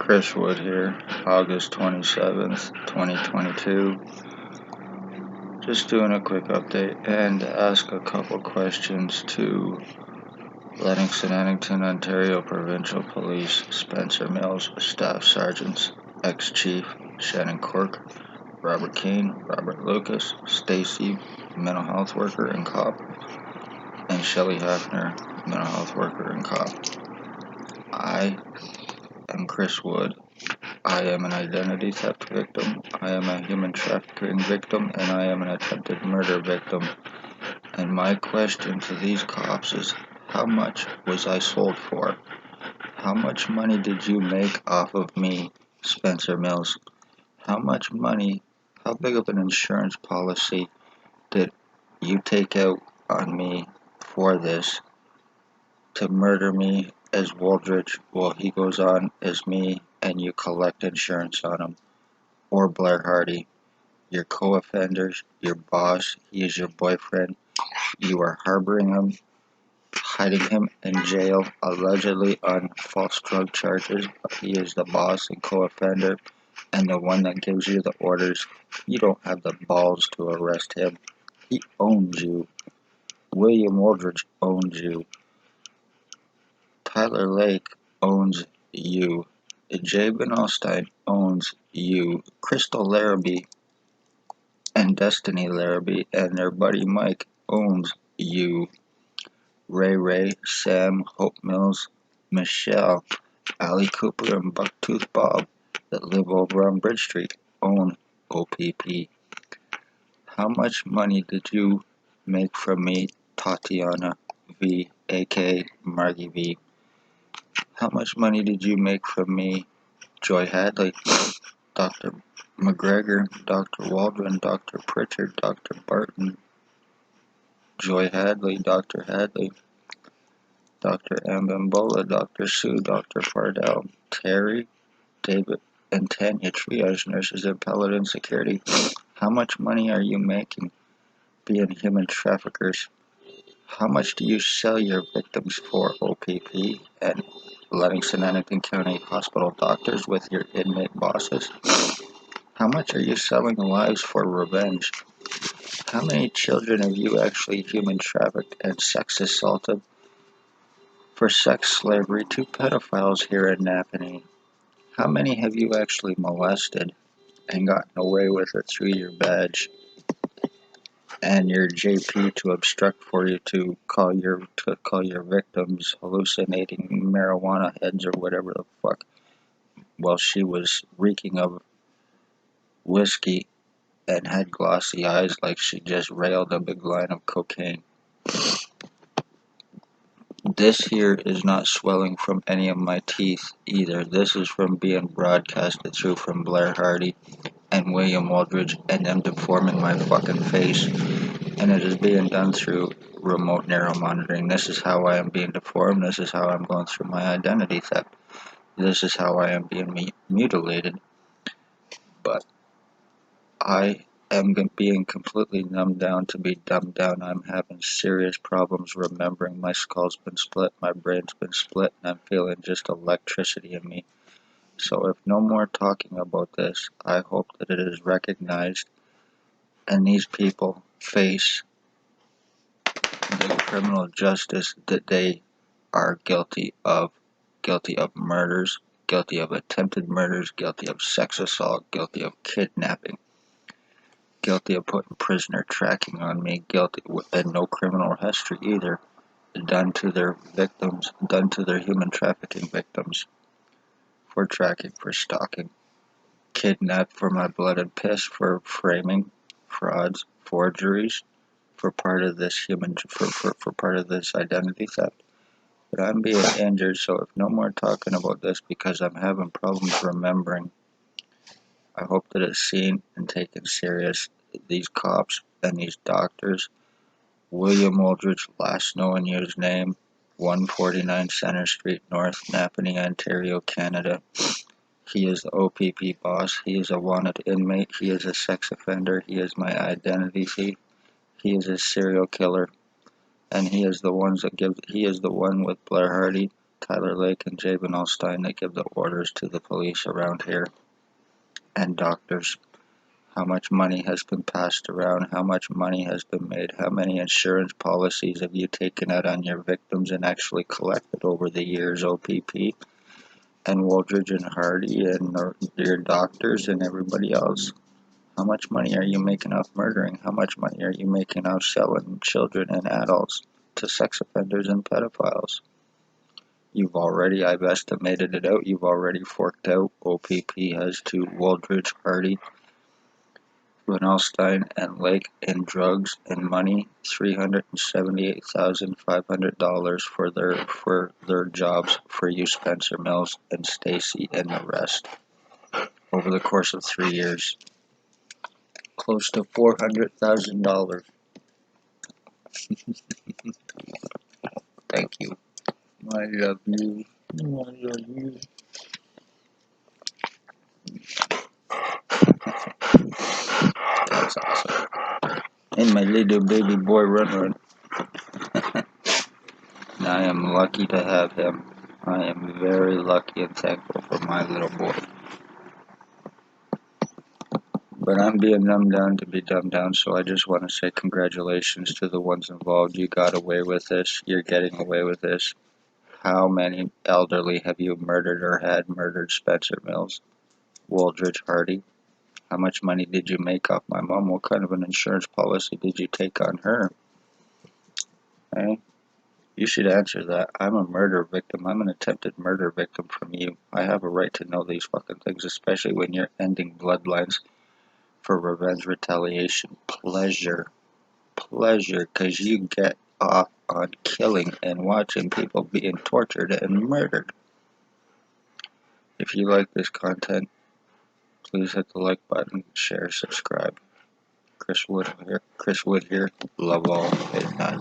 Chris Wood here, August 27th, 2022. Just doing a quick update and ask a couple questions to Lennox and Annington, Ontario Provincial Police, Spencer Mills, Staff Sergeants, Ex-Chief Shannon Cork, Robert Kane, Robert Lucas, Stacy, Mental Health Worker and Cop, and Shelley Hafner, Mental Health Worker and Cop. I am Chris Wood. I am an identity theft victim, I am a human trafficking victim, and I am an attempted murder victim. And my question to these cops is, how much was I sold for? How much money did you make off of me, Spencer Mills? How much money, how big of an insurance policy did you take out on me for this to murder me as Waldridge while he goes on as me and you collect insurance on him? Or Blair Hardy, your co-offenders, your boss, he is your boyfriend, you are harboring him, hiding him in jail, allegedly on false drug charges. He is the boss and co-offender and the one that gives you the orders. You don't have the balls to arrest him. He owns you. William Waldridge owns you. Tyler Lake owns you. Jay Benalstein owns you. Crystal Larrabee and Destiny Larrabee and their buddy Mike owns you. Ray, Sam, Hope Mills, Michelle, Allie Cooper, and Bucktooth Bob that live over on Bridge Street own O.P.P. How much money did you make from me, Tatiana V, aka Margie V? How much money did you make from me, Joy Hadley, Dr. McGregor, Dr. Waldron, Dr. Pritchard, Dr. Barton, Joy Hadley, Dr. Hadley, Dr. Ambambola, Dr. Sue, Dr. Fardell, Terry, David, and Tanya, triage nurses at Paladin Security? How much money are you making being human traffickers? How much do you sell your victims for, O.P.P. and Lennox and Annington County Hospital doctors with your inmate bosses? How much are you selling lives for revenge? How many children have you actually human trafficked and sex assaulted for sex slavery to pedophiles here in Napanee? How many have you actually molested and gotten away with it through your badge and your JP to obstruct for you to call your victims hallucinating marijuana heads or whatever the fuck, while she was reeking of whiskey and had glossy eyes like she just railed a big line of cocaine? This here is not swelling from any of my teeth either. This is from being broadcasted through from Blair Hardy and William Waldridge and them deforming my fucking face. And it is being done through remote narrow monitoring. This is how I am being deformed. This is how I'm going through my identity theft. This is how I am being mutilated. But I am being completely numbed down to be dumbed down. I'm having serious problems remembering. My skull's been split, my brain's been split, and I'm feeling just electricity in me. So if no more talking about this, I hope that it is recognized and these people face the criminal justice that they are guilty of murders, guilty of attempted murders, guilty of sex assault, guilty of kidnapping, guilty of putting prisoner tracking on me, guilty and no criminal history either, done to their victims, done to their human trafficking victims, for tracking, for stalking, kidnapped for my blood and piss, for framing, frauds, forgeries, for part of this for part of this identity theft. But I'm being injured, so if no more talking about this because I'm having problems remembering, I hope that it's seen and taken serious. These cops and these doctors, William Waldridge, last known his name, 149 Center Street North, Napanee, Ontario, Canada. He is the O.P.P boss. He is a wanted inmate. He is a sex offender. He is my identity thief. He is a serial killer. And he is the one with Blair Hardy Tyler Lake and Jabin Alstein that give the orders to the police around here, and doctors. How much money has been passed around? How much money has been made? How many insurance policies have you taken out on your victims and actually collected over the years, O.P.P? And Wooldridge and Hardy and your doctors and everybody else? How much money are you making off murdering? How much money are you making off selling children and adults to sex offenders and pedophiles? I've estimated it out, you've already forked out, O.P.P has to Wooldridge, Hardy, Van Alstyne, and Lake in drugs and money, $378,500 for their jobs for you, Spencer Mills and Stacy and the rest, over the course of 3 years. Close to $400,000. Thank you. I love you. I love you. That's awesome. And my little baby boy Run. I am lucky to have him. I am very lucky and thankful for my little boy. But I'm being dumbed down to be dumbed down, so I just want to say congratulations to the ones involved. You got away with this. You're getting away with this. How many elderly have you murdered or had murdered, Spencer Mills? Wooldridge, Hardy? How much money did you make off my mom? What kind of an insurance policy did you take on her? Hey? You should answer that. I'm a murder victim. I'm an attempted murder victim from you. I have a right to know these fucking things, especially when you're ending bloodlines for revenge, retaliation, pleasure, because you get off on killing and watching people being tortured and murdered. If you like this content, please hit the like button, share, subscribe. Chris Wood here. Love all. Good night.